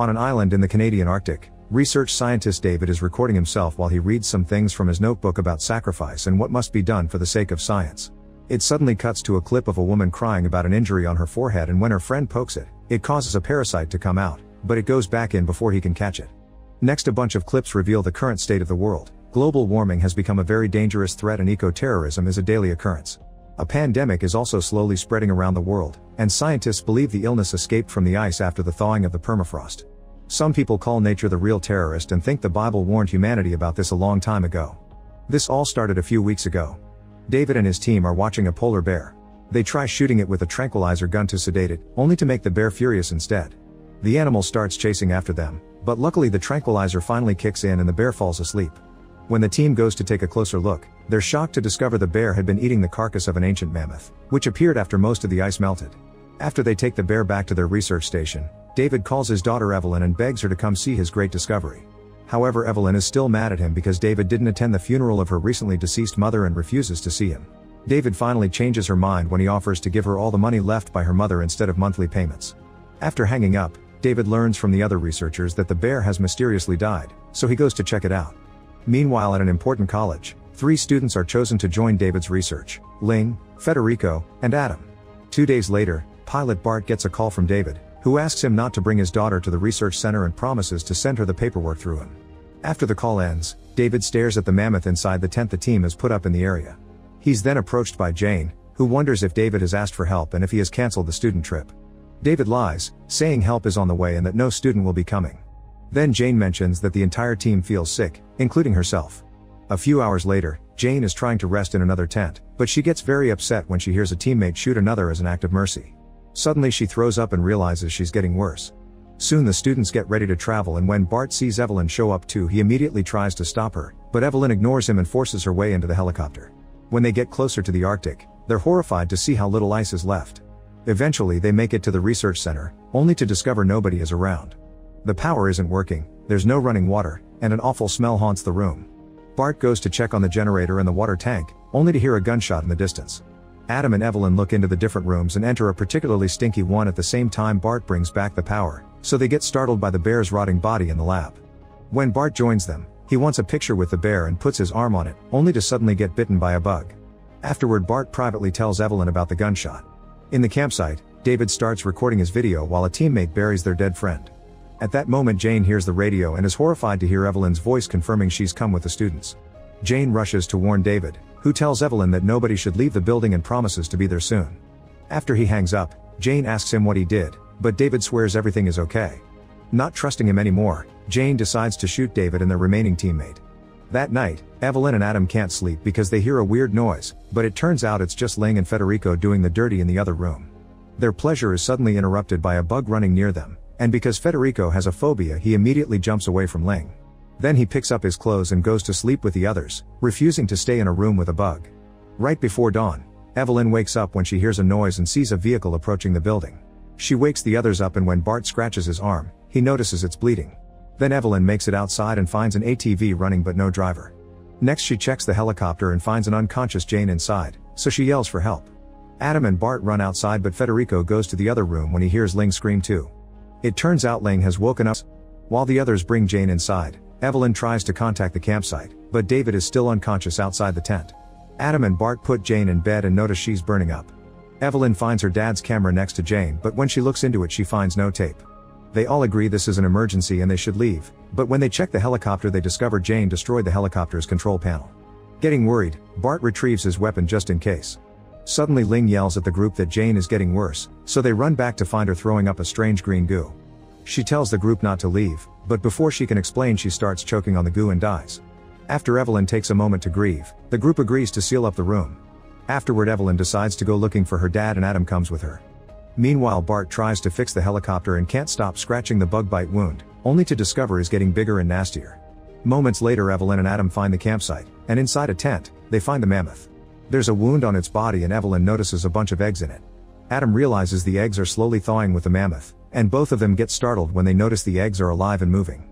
On an island in the Canadian Arctic, research scientist David is recording himself while he reads some things from his notebook about sacrifice and what must be done for the sake of science. It suddenly cuts to a clip of a woman crying about an injury on her forehead, and when her friend pokes it, it causes a parasite to come out, but it goes back in before he can catch it. Next, a bunch of clips reveal the current state of the world. Global warming has become a very dangerous threat and eco-terrorism is a daily occurrence. A pandemic is also slowly spreading around the world, and scientists believe the illness escaped from the ice after the thawing of the permafrost. Some people call nature the real terrorist and think the Bible warned humanity about this a long time ago. This all started a few weeks ago. David and his team are watching a polar bear. They try shooting it with a tranquilizer gun to sedate it, only to make the bear furious instead. The animal starts chasing after them, but luckily the tranquilizer finally kicks in and the bear falls asleep. When the team goes to take a closer look, they're shocked to discover the bear had been eating the carcass of an ancient mammoth, which appeared after most of the ice melted. After they take the bear back to their research station, David calls his daughter Evelyn and begs her to come see his great discovery. However, Evelyn is still mad at him because David didn't attend the funeral of her recently deceased mother and refuses to see him. David finally changes her mind when he offers to give her all the money left by her mother instead of monthly payments. After hanging up, David learns from the other researchers that the bear has mysteriously died, so he goes to check it out. Meanwhile, at an important college, 3 students are chosen to join David's research: Ling, Federico, and Adam. 2 days later, pilot Bart gets a call from David, who asks him not to bring his daughter to the research center and promises to send her the paperwork through him. After the call ends, David stares at the mammoth inside the tent the team has put up in the area. He's then approached by Jane, who wonders if David has asked for help and if he has canceled the student trip. David lies, saying help is on the way and that no student will be coming. Then Jane mentions that the entire team feels sick, including herself. A few hours later, Jane is trying to rest in another tent, but she gets very upset when she hears a teammate shoot another as an act of mercy. Suddenly she throws up and realizes she's getting worse. Soon the students get ready to travel, and when Bart sees Evelyn show up too, he immediately tries to stop her, but Evelyn ignores him and forces her way into the helicopter. When they get closer to the Arctic, they're horrified to see how little ice is left. Eventually they make it to the research center, only to discover nobody is around. The power isn't working, there's no running water, and an awful smell haunts the room. Bart goes to check on the generator and the water tank, only to hear a gunshot in the distance. Adam and Evelyn look into the different rooms and enter a particularly stinky one at the same time Bart brings back the power, so they get startled by the bear's rotting body in the lab. When Bart joins them, he wants a picture with the bear and puts his arm on it, only to suddenly get bitten by a bug. Afterward, Bart privately tells Evelyn about the gunshot. In the campsite, David starts recording his video while a teammate buries their dead friend. At that moment, Jane hears the radio and is horrified to hear Evelyn's voice confirming she's come with the students. Jane rushes to warn David, who tells Evelyn that nobody should leave the building and promises to be there soon. After he hangs up, Jane asks him what he did, but David swears everything is okay. Not trusting him anymore, Jane decides to shoot David and their remaining teammate. That night, Evelyn and Adam can't sleep because they hear a weird noise, but it turns out it's just Ling and Federico doing the dirty in the other room. Their pleasure is suddenly interrupted by a bug running near them, and because Federico has a phobia, he immediately jumps away from Ling. Then he picks up his clothes and goes to sleep with the others, refusing to stay in a room with a bug. Right before dawn, Evelyn wakes up when she hears a noise and sees a vehicle approaching the building. She wakes the others up, and when Bart scratches his arm, he notices it's bleeding. Then Evelyn makes it outside and finds an ATV running but no driver. Next, she checks the helicopter and finds an unconscious Jane inside, so she yells for help. Adam and Bart run outside, but Federico goes to the other room when he hears Ling scream too. It turns out Ling has woken up. While the others bring Jane inside, Evelyn tries to contact the campsite, but David is still unconscious outside the tent. Adam and Bart put Jane in bed and notice she's burning up. Evelyn finds her dad's camera next to Jane, but when she looks into it she finds no tape. They all agree this is an emergency and they should leave, but when they check the helicopter they discover Jane destroyed the helicopter's control panel. Getting worried, Bart retrieves his weapon just in case. Suddenly Ling yells at the group that Jane is getting worse, so they run back to find her throwing up a strange green goo. She tells the group not to leave, but before she can explain she starts choking on the goo and dies. After Evelyn takes a moment to grieve, the group agrees to seal up the room. Afterward, Evelyn decides to go looking for her dad and Adam comes with her. Meanwhile, Bart tries to fix the helicopter and can't stop scratching the bug bite wound, only to discover it's getting bigger and nastier. Moments later, Evelyn and Adam find the campsite, and inside a tent, they find the mammoth. There's a wound on its body and Evelyn notices a bunch of eggs in it. Adam realizes the eggs are slowly thawing with the mammoth, and both of them get startled when they notice the eggs are alive and moving.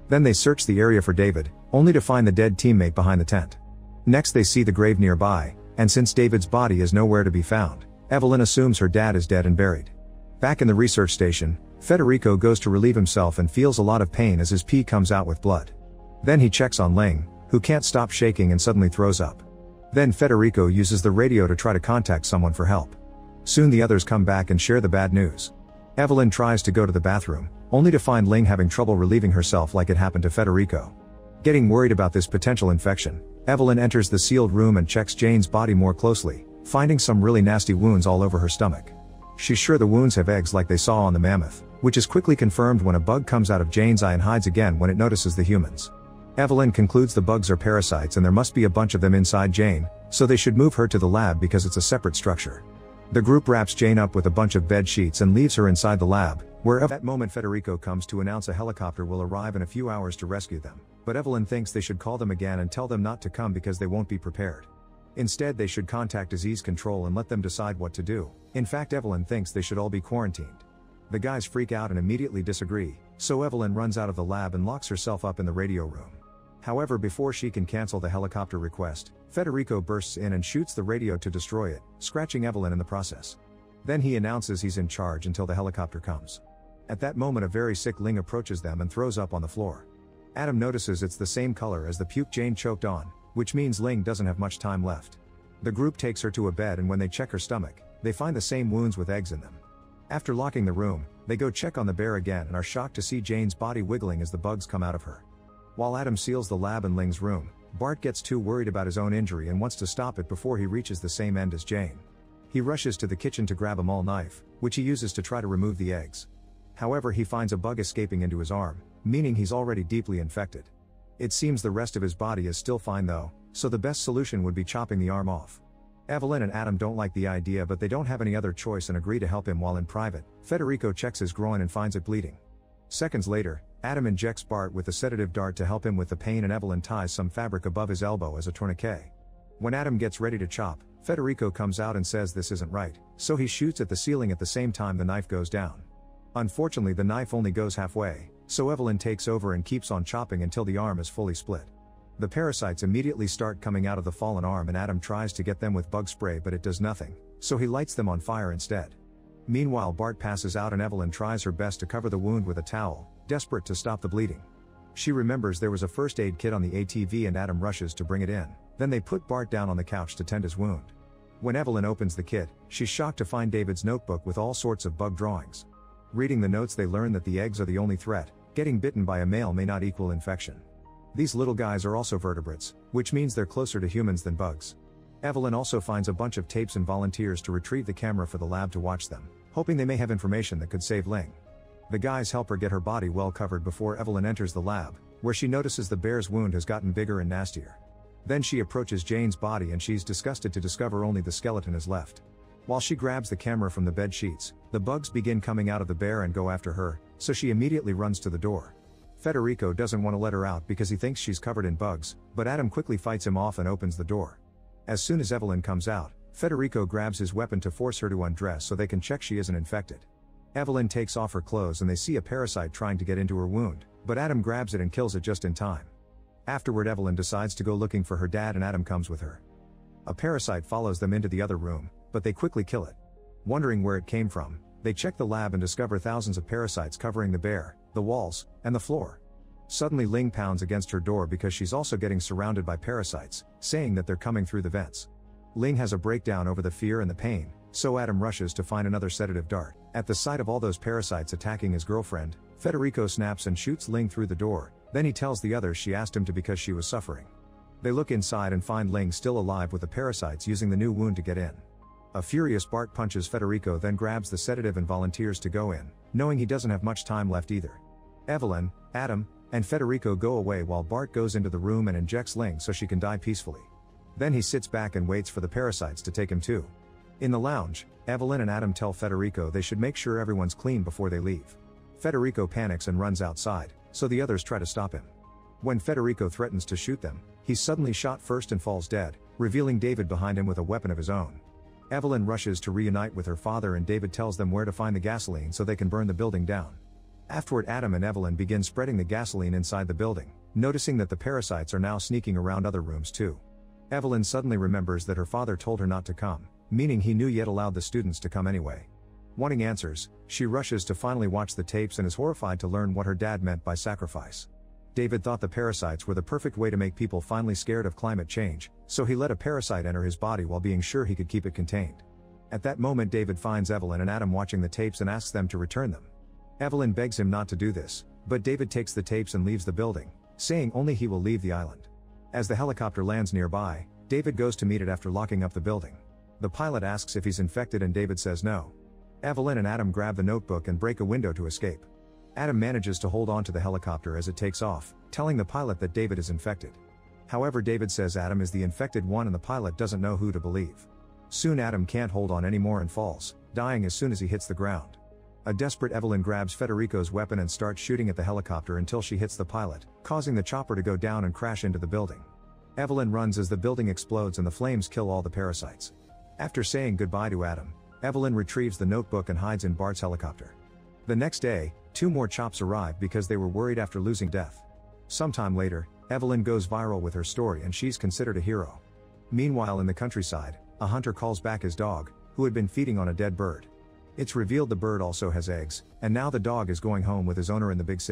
Then they search the area for David, only to find the dead teammate behind the tent. Next they see the grave nearby, and since David's body is nowhere to be found, Evelyn assumes her dad is dead and buried. Back in the research station, Federico goes to relieve himself and feels a lot of pain as his pee comes out with blood. Then he checks on Ling, who can't stop shaking and suddenly throws up. Then Federico uses the radio to try to contact someone for help. Soon the others come back and share the bad news. Evelyn tries to go to the bathroom, only to find Ling having trouble relieving herself like it happened to Federico. Getting worried about this potential infection, Evelyn enters the sealed room and checks Jane's body more closely, finding some really nasty wounds all over her stomach. She's sure the wounds have eggs like they saw on the mammoth, which is quickly confirmed when a bug comes out of Jane's eye and hides again when it notices the humans. Evelyn concludes the bugs are parasites and there must be a bunch of them inside Jane, so they should move her to the lab because it's a separate structure. The group wraps Jane up with a bunch of bed sheets and leaves her inside the lab, where at that moment Federico comes to announce a helicopter will arrive in a few hours to rescue them, but Evelyn thinks they should call them again and tell them not to come because they won't be prepared. Instead they should contact disease control and let them decide what to do. In fact, Evelyn thinks they should all be quarantined. The guys freak out and immediately disagree, so Evelyn runs out of the lab and locks herself up in the radio room. However, before she can cancel the helicopter request, Federico bursts in and shoots the radio to destroy it, scratching Evelyn in the process. Then he announces he's in charge until the helicopter comes. At that moment a very sick Ling approaches them and throws up on the floor. Adam notices it's the same color as the puke Jane choked on, which means Ling doesn't have much time left. The group takes her to a bed and when they check her stomach, they find the same wounds with eggs in them. After locking the room, they go check on the bear again and are shocked to see Jane's body wiggling as the bugs come out of her. While Adam seals the lab in Ling's room, Bart gets too worried about his own injury and wants to stop it before he reaches the same end as Jane. He rushes to the kitchen to grab a mall knife, which he uses to try to remove the eggs. However, he finds a bug escaping into his arm, meaning he's already deeply infected. It seems the rest of his body is still fine though, so the best solution would be chopping the arm off. Evelyn and Adam don't like the idea but they don't have any other choice and agree to help him while in private. Federico checks his groin and finds it bleeding. Seconds later, Adam injects Bart with a sedative dart to help him with the pain and Evelyn ties some fabric above his elbow as a tourniquet. When Adam gets ready to chop, Federico comes out and says this isn't right, so he shoots at the ceiling at the same time the knife goes down. Unfortunately the knife only goes halfway, so Evelyn takes over and keeps on chopping until the arm is fully split. The parasites immediately start coming out of the fallen arm and Adam tries to get them with bug spray but it does nothing, so he lights them on fire instead. Meanwhile Bart passes out and Evelyn tries her best to cover the wound with a towel, desperate to stop the bleeding. She remembers there was a first aid kit on the ATV and Adam rushes to bring it in, then they put Bart down on the couch to tend his wound. When Evelyn opens the kit, she's shocked to find David's notebook with all sorts of bug drawings. Reading the notes they learn that the eggs are the only threat, getting bitten by a male may not equal infection. These little guys are also vertebrates, which means they're closer to humans than bugs. Evelyn also finds a bunch of tapes and volunteers to retrieve the camera for the lab to watch them, hoping they may have information that could save Ling. The guys help her get her body well covered before Evelyn enters the lab, where she notices the bear's wound has gotten bigger and nastier. Then she approaches Jane's body and she's disgusted to discover only the skeleton is left. While she grabs the camera from the bed sheets, the bugs begin coming out of the bear and go after her, so she immediately runs to the door. Federico doesn't want to let her out because he thinks she's covered in bugs, but Adam quickly fights him off and opens the door. As soon as Evelyn comes out, Federico grabs his weapon to force her to undress so they can check she isn't infected. Evelyn takes off her clothes and they see a parasite trying to get into her wound, but Adam grabs it and kills it just in time. Afterward Evelyn decides to go looking for her dad and Adam comes with her. A parasite follows them into the other room, but they quickly kill it. Wondering where it came from, they check the lab and discover thousands of parasites covering the bear, the walls, and the floor. Suddenly Ling pounds against her door because she's also getting surrounded by parasites, saying that they're coming through the vents. Ling has a breakdown over the fear and the pain, so Adam rushes to find another sedative dart. At the sight of all those parasites attacking his girlfriend, Federico snaps and shoots Ling through the door, then he tells the others she asked him to because she was suffering. They look inside and find Ling still alive with the parasites using the new wound to get in. A furious Bart punches Federico then grabs the sedative and volunteers to go in, knowing he doesn't have much time left either. Evelyn, Adam, and Federico go away while Bart goes into the room and injects Ling so she can die peacefully. Then he sits back and waits for the parasites to take him too. In the lounge, Evelyn and Adam tell Federico they should make sure everyone's clean before they leave. Federico panics and runs outside, so the others try to stop him. When Federico threatens to shoot them, he's suddenly shot first and falls dead, revealing David behind him with a weapon of his own. Evelyn rushes to reunite with her father and David tells them where to find the gasoline so they can burn the building down. Afterward Adam and Evelyn begin spreading the gasoline inside the building, noticing that the parasites are now sneaking around other rooms too. Evelyn suddenly remembers that her father told her not to come, meaning he knew yet allowed the students to come anyway. Wanting answers, she rushes to finally watch the tapes and is horrified to learn what her dad meant by sacrifice. David thought the parasites were the perfect way to make people finally scared of climate change, so he let a parasite enter his body while being sure he could keep it contained. At that moment David finds Evelyn and Adam watching the tapes and asks them to return them. Evelyn begs him not to do this, but David takes the tapes and leaves the building, saying only he will leave the island. As the helicopter lands nearby, David goes to meet it after locking up the building. The pilot asks if he's infected and David says no. Evelyn and Adam grab the notebook and break a window to escape. Adam manages to hold on to the helicopter as it takes off, telling the pilot that David is infected. However, David says Adam is the infected one and the pilot doesn't know who to believe. Soon Adam can't hold on anymore and falls, dying as soon as he hits the ground. A desperate Evelyn grabs Federico's weapon and starts shooting at the helicopter until she hits the pilot, causing the chopper to go down and crash into the building. Evelyn runs as the building explodes and the flames kill all the parasites. After saying goodbye to Adam, Evelyn retrieves the notebook and hides in Bart's helicopter. The next day, 2 more chops arrive because they were worried after losing Death. Sometime later, Evelyn goes viral with her story and she's considered a hero. Meanwhile in the countryside, a hunter calls back his dog, who had been feeding on a dead bird. It's revealed the bird also has eggs, and now the dog is going home with his owner in the big city.